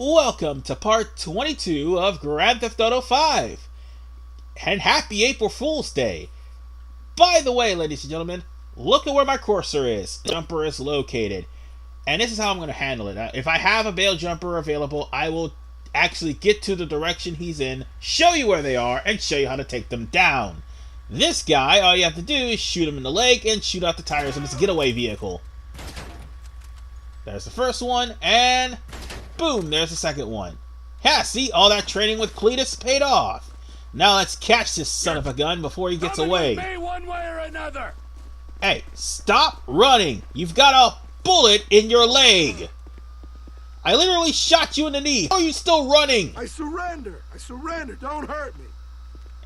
Welcome to part 22 of Grand Theft Auto 5. And happy April Fool's Day. By the way, ladies and gentlemen, look at where my cursor is. The jumper is located. And this is how I'm going to handle it. If I have a bail jumper available, I will actually get to the direction he's in, show you where they are, and show you how to take them down. This guy, all you have to do is shoot him in the leg and shoot out the tires of his getaway vehicle. There's the first one, and boom, there's the second one. Yeah, see, all that training with Cletus paid off. Now let's catch this son of a gun before he gets away. With me one way or another. Hey, stop running. You've got a bullet in your leg. I literally shot you in the knee. How are you still running? I surrender. Don't hurt me.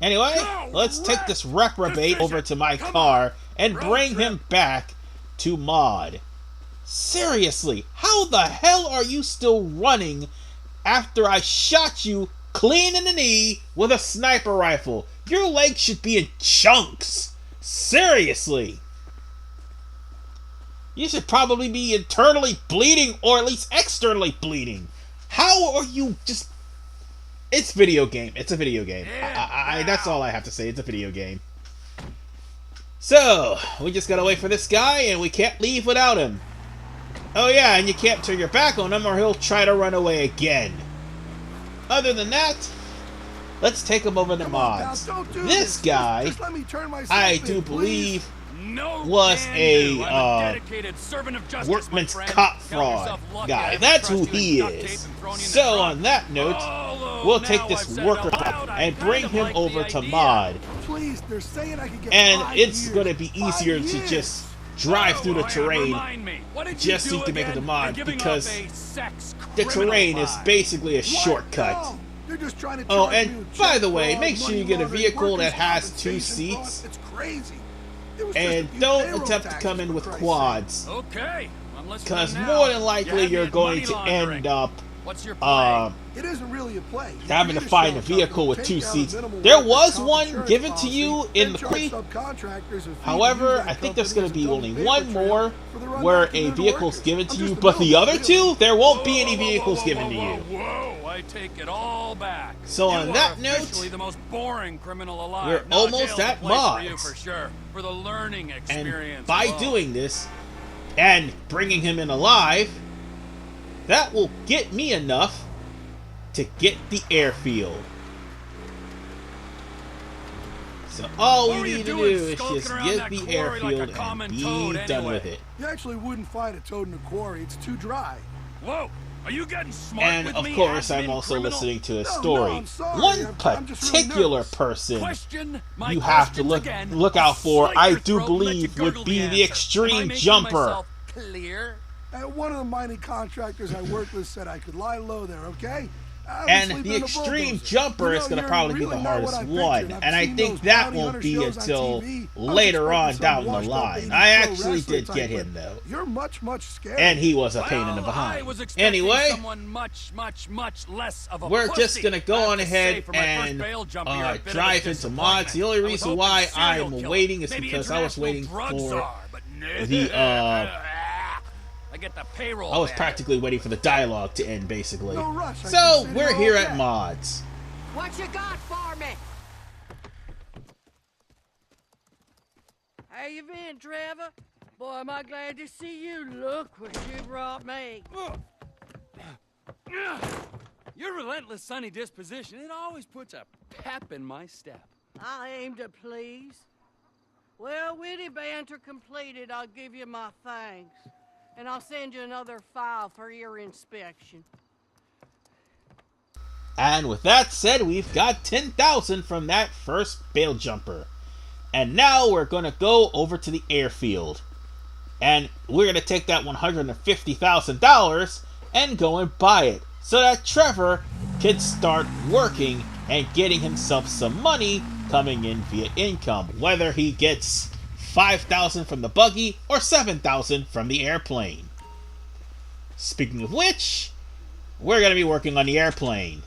Anyway, let's take this reprobate over to my car and bring him back to Maude. Seriously, how the hell are you still running after I shot you clean in the knee with a sniper rifle? Your leg should be in chunks. Seriously. You should probably be internally bleeding or at least externally bleeding. How are you just... It's video game. It's a video game. That's all I have to say. It's a video game. So, we just gotta wait for this guy and we can't leave without him. Oh yeah, and you can't turn your back on him or he'll try to run away again. Other than that, let's take him over to Maude's. This guy, I do believe, was a workman's cop fraud guy. That's who he is. So on that note, we'll take this worker and bring him over to Maude. And it's going to be easier to just drive through the terrain just so you can make it to Maude, because the terrain is basically a shortcut. Oh, and by the way, make sure you get a vehicle that has 2 seats. And don't attempt to come in with quads, because more than likely you're going to end up having to find a vehicle with 2 seats. There was one given to you in the pre. However, I think there's going to be only one more where a vehicle's given to you, but the other 2, there won't be any vehicles given to you. I take it all back. So on that note, the most boring criminal alive. We're almost at Maude's. For sure. For the learning experience. And by doing this and bringing him in alive, that will get me enough to get the airfield. So all we need to do is just get the airfield and be done with it. You actually wouldn't find a toad in a quarry. It's too dry. Whoa. Are you getting smart and with of me, course, I'm also listening to a story. One particular person you have to look out for, I do believe, would be the extreme jumper. One of the mining contractors I worked with said I could lie low there, okay? And the extreme jumper is going to probably be the hardest one, and I think that won't be until later on down the line. I actually did get him though, and he was a pain in the behind. Anyway, we're just going to go on ahead and drive into Maude's. The only reason why I'm waiting is because I was waiting for the I was practically waiting for the dialogue to end, basically. So, we're here at Maude's. What you got for me? How you been, Trevor? Boy, am I glad to see you. Look what you brought me. Your relentless sunny disposition, it always puts a pep in my step. I aim to please. Well, witty banter completed, I'll give you my thanks. And I'll send you another file for your inspection. And with that said, we've got 10,000 from that first bail jumper. And now we're going to go over to the airfield. And we're going to take that $150,000 and go and buy it, so that Trevor can start working and getting himself some money coming in via income, whether he gets 5,000 from the buggy or 7,000 from the airplane. Speaking of which, we're going to be working on the airplane.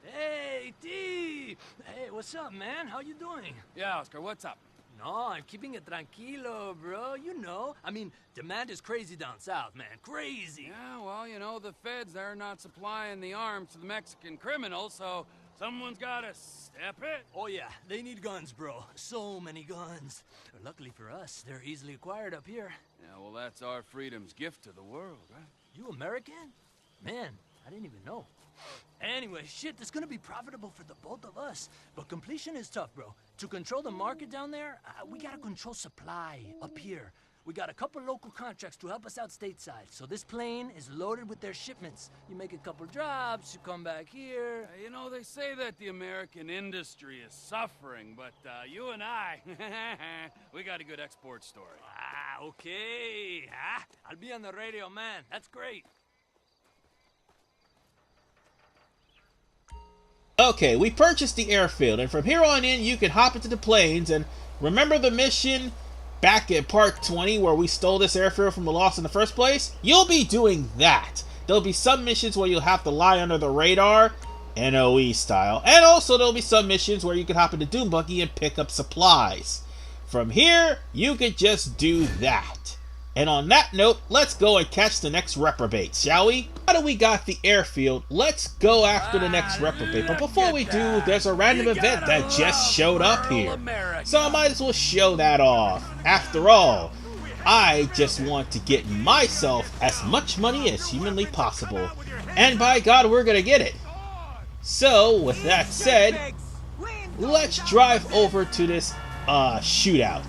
Hey, T! Hey, what's up, man? How you doing? Yeah, Oscar, what's up? No, I'm keeping it tranquilo, bro. You know. I mean, demand is crazy down south, man. Crazy. Yeah, well, you know, the feds, they're not supplying the arms to the Mexican criminals, so someone's gotta step it. Oh, yeah. They need guns, bro. So many guns. Luckily for us, they're easily acquired up here. Yeah, well, that's our freedom's gift to the world, right? You American? Man, I didn't even know. Anyway, shit, this is gonna be profitable for the both of us. But completion is tough, bro. To control the market down there, we gotta control supply up here. We got a couple local contracts to help us out stateside. So this plane is loaded with their shipments. You make a couple drops, you come back here. You know, they say that the American industry is suffering, but you and I, we got a good export story. Ah, okay. I'll be on the radio, man. That's great. Okay, we purchased the airfield, and from here on in, you can hop into the planes, and remember the mission back at part 20 where we stole this airfield from the Lost in the first place? You'll be doing that. There'll be some missions where you'll have to lie under the radar, NOE style, and also there'll be some missions where you can hop into Doom Buggy and pick up supplies. From here, you could just do that. And on that note, let's go and catch the next reprobate, shall we? Now that we got the airfield, let's go after the next reprobate. But before we do, there's a random event that just showed up here. So I might as well show that off. After all, I just want to get myself as much money as humanly possible. And by God, we're gonna get it. So, with that said, let's drive over to this shootout.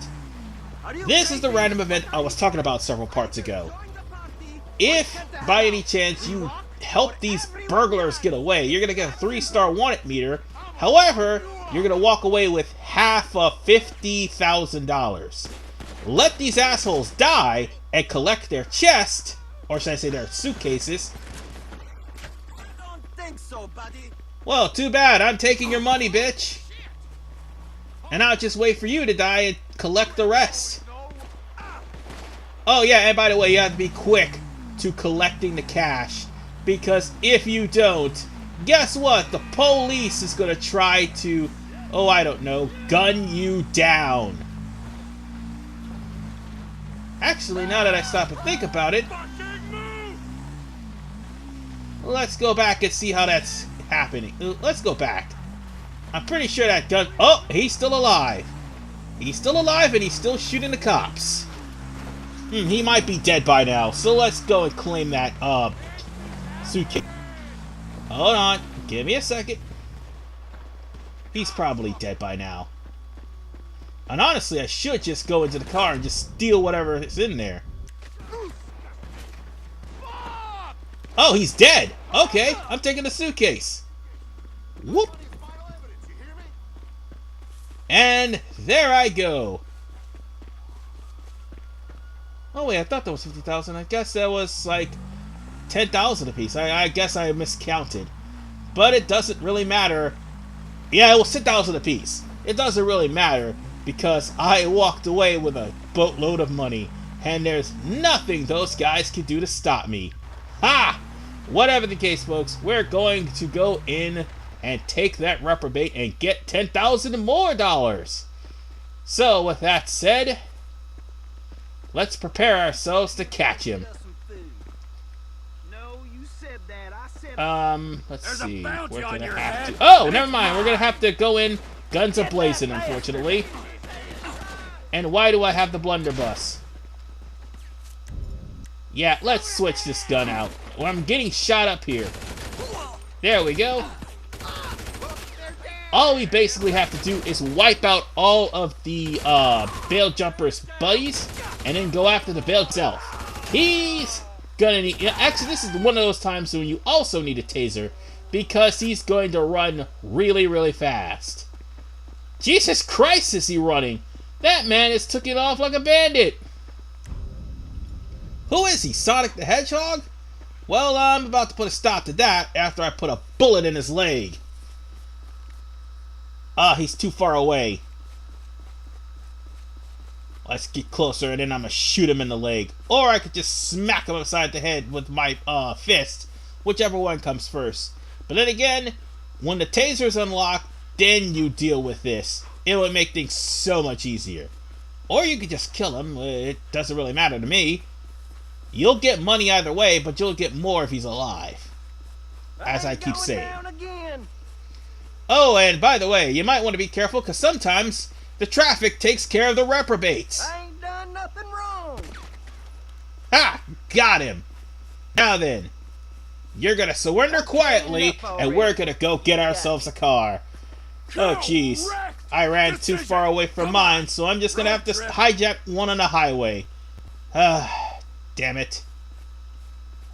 This is the random event I was talking about several parts ago. If, by any chance, you help these burglars get away, you're going to get a 3-star wanted meter. However, you're going to walk away with half of $50,000. Let these assholes die and collect their chest, or should I say their suitcases. Don't think so, buddy. Well, too bad. I'm taking your money, bitch. And I'll just wait for you to die and collect the rest. Oh yeah, and by the way, you have to be quick to collecting the cash. Because if you don't, guess what? The police is going to try to, oh I don't know, gun you down. Actually, now that I stop and think about it, let's go back and see how that's happening. Let's go back. I'm pretty sure that gun... Oh, he's still alive. He's still alive and he's still shooting the cops. He might be dead by now. So let's go and claim that suitcase. Hold on. Give me a second. He's probably dead by now. And honestly, I should just go into the car and just steal whatever is in there. Oh, he's dead. Okay, I'm taking the suitcase. Whoop. And there I go. Oh wait, I thought that was 50,000. I guess that was like 10,000 apiece. I guess I miscounted. But it doesn't really matter. Yeah, it was 10,000 apiece. It doesn't really matter because I walked away with a boatload of money. And there's nothing those guys can do to stop me. Ha! Whatever the case, folks, we're going to go in and take that reprobate and get 10,000 more dollars. So, with that said, let's prepare ourselves to catch him. Let's see. We're gonna have to. Oh, never mind. We're gonna have to go in guns a-blazing, unfortunately. And why do I have the blunderbuss? Yeah, let's switch this gun out. Well, I'm getting shot up here. There we go. All we basically have to do is wipe out all of the bail jumper's buddies and then go after the bail itself. He's gonna need... Actually, this is one of those times when you also need a taser because he's going to run really, really fast. Jesus Christ, is he running? That man is taking off like a bandit. Who is he, Sonic the Hedgehog? Well, I'm about to put a stop to that after I put a bullet in his leg. Ah, he's too far away. Let's get closer and then I'm going to shoot him in the leg. Or I could just smack him upside the head with my fist. Whichever one comes first. But then again, when the taser's unlocked, then you deal with this. It would make things so much easier. Or you could just kill him. It doesn't really matter to me. You'll get money either way, but you'll get more if he's alive. As I keep saying. Oh, and by the way, you might want to be careful, because sometimes the traffic takes care of the reprobates. I ain't done nothing wrong. Ha! Got him! Now then, you're gonna surrender quietly, and we're gonna go get ourselves a car. Oh, jeez. I ran too far away from mine, so I'm just gonna have to hijack one on the highway. Ah, damn it.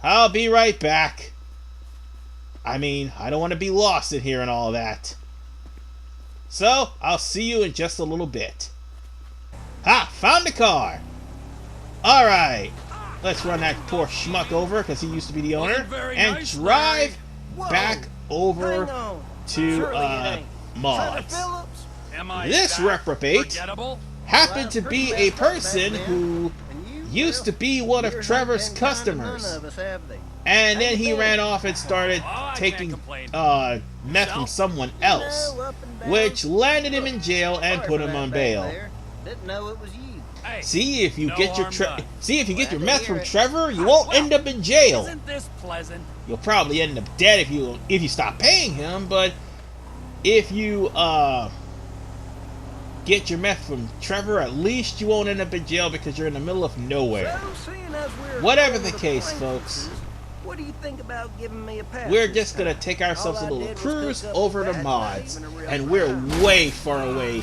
I'll be right back. I mean, I don't want to be lost in here and all that. So, I'll see you in just a little bit. Ha! Found the car! Alright. Let's run that poor schmuck over, because he used to be the owner, and nice, drive Whoa. back over Hang on. to Surely it ain't. Maude. Trevor Phillips? Am I This that reprobate forgettable? happened to be a person who used to be one of Trevor's customers. And then he ran off and started Oh, I can't taking complain. meth from someone else, which landed him in jail and put him on bail. Didn't know it was you. Hey, See if you no get your harm done. see if you get your Glad to meth hear from it. Trevor, you won't end up in jail. Isn't this pleasant? You'll probably end up dead if you stop paying him, but if you get your meth from Trevor, at least you won't end up in jail because you're in the middle of nowhere. So, seeing as we're Whatever going the to case, places, folks, what do you think about giving me a pass? we're this just gonna time? take ourselves a All I little did was cruise pick up over a to bat, Maude's, not even a real and we're crime. way far away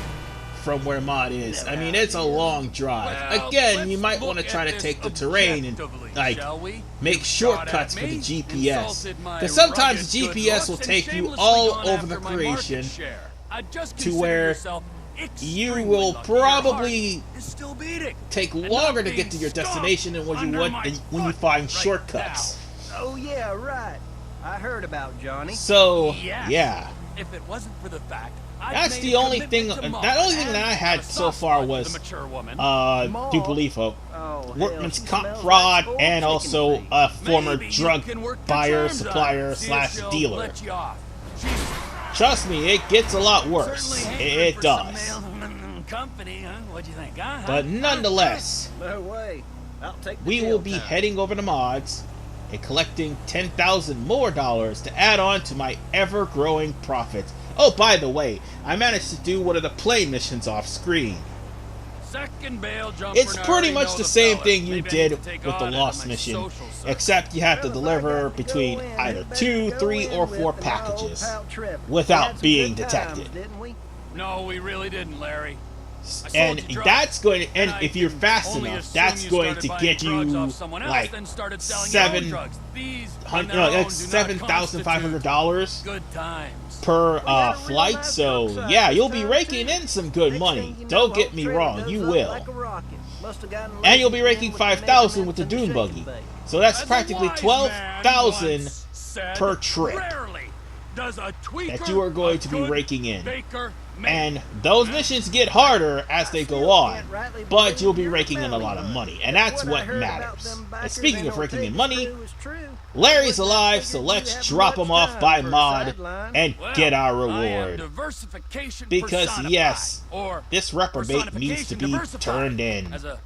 from where Maude is. I mean, it's a long drive. Well, Again, you let's might look want to at try to this take the terrain and objectively, like shall we? make You shortcuts shot for at the me, GPS, insulted my because sometimes the rugged good GPS will looks, take and you shamelessly all gone over after the my market creation share. I just to consider where yourself you extremely will lucky. Your probably heart is still beating. take And longer not to get to your being destination than what you stomped would under my when you foot find right shortcuts. Oh yeah, right. I heard about Johnny. So Yes. yeah. If it wasn't for the fact I'd That's made the a only commitment thing. to Maude That only thing and that I have had a so soft far spot for was the mature woman. Dupolifo, Oh, workman's hell, she comp smells fraud, like and spoiled also chicken a feet. former Maybe you drug can work your buyer, charms supplier, out. See if she'll dealer. let you off. She's Trust me, it gets a lot worse. certainly It hankering for some does. male company, huh? What'd you think, huh? But nonetheless, No way. I'll take the we jail will be time. heading over to Maude's and collecting $10,000 more to add on to my ever-growing profits. Oh, by the way, I managed to do one of the plane missions off screen. Second bail jumper, It's and I pretty already much know the the same fella. thing you Maybe I did need to take with the on Lost my mission, social circle. except you have to Well, if I deliver got to between go in, either we better 2, go 3, in or with 4 my old packages pal Trevor. We without had some being good detected. times, didn't we? No, we really didn't, Larry. I sold And you drugs. that's going to, and I if you're can fast only enough, assume that's you going started to buying get drugs you off someone else, like then started selling your own drugs. These on their own that's do not $7,500 Good times. per got a real flight. nice So drug side yeah, this you'll be time, raking too. in some good Next money. thing you know, Don't get old me Trevor wrong, goes you up will. like a rocket. Must have gotten And you'll be lazy raking again with the 5,000 with the measurements dune and the buggy. shaking bait. So that's As a practically wise 12,000 man once said, per trip Rarely does a tweaker that you are going a to be good raking in. baker make. And those missions get harder as they go on, Can't rightly but believe you'll be you're a raking in a lot of family money, man. and If that's I what heard about matters. them And bikers speaking of in raking in Ortega's money, crew was true, Larry's I wouldn't have alive, so figured let's you'd have drop much him off time by for a Maude sideline. and Well, get our I am reward. diversification Because personified, yes, or this reprobate needs to personification be diversified, turned in. as a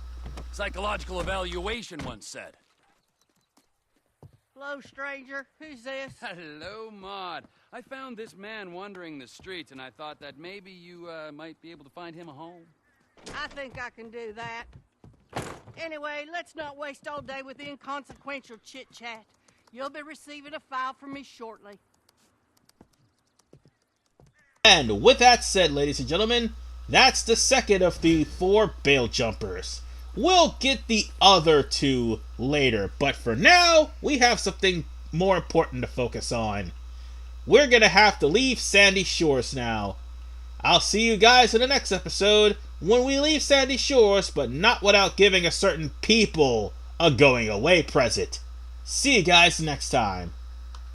psychological evaluation once said. Hello, stranger. Who's this? Hello, Maude. I found this man wandering the streets, and I thought that maybe you might be able to find him a home. I think I can do that. Anyway, let's not waste all day with inconsequential chit-chat. You'll be receiving a file from me shortly. And with that said, ladies and gentlemen, that's the second of the 4 bail jumpers. We'll get the other 2 later, but for now, we have something more important to focus on. We're gonna have to leave Sandy Shores now. I'll see you guys in the next episode when we leave Sandy Shores, but not without giving a certain people a going away present. See you guys next time.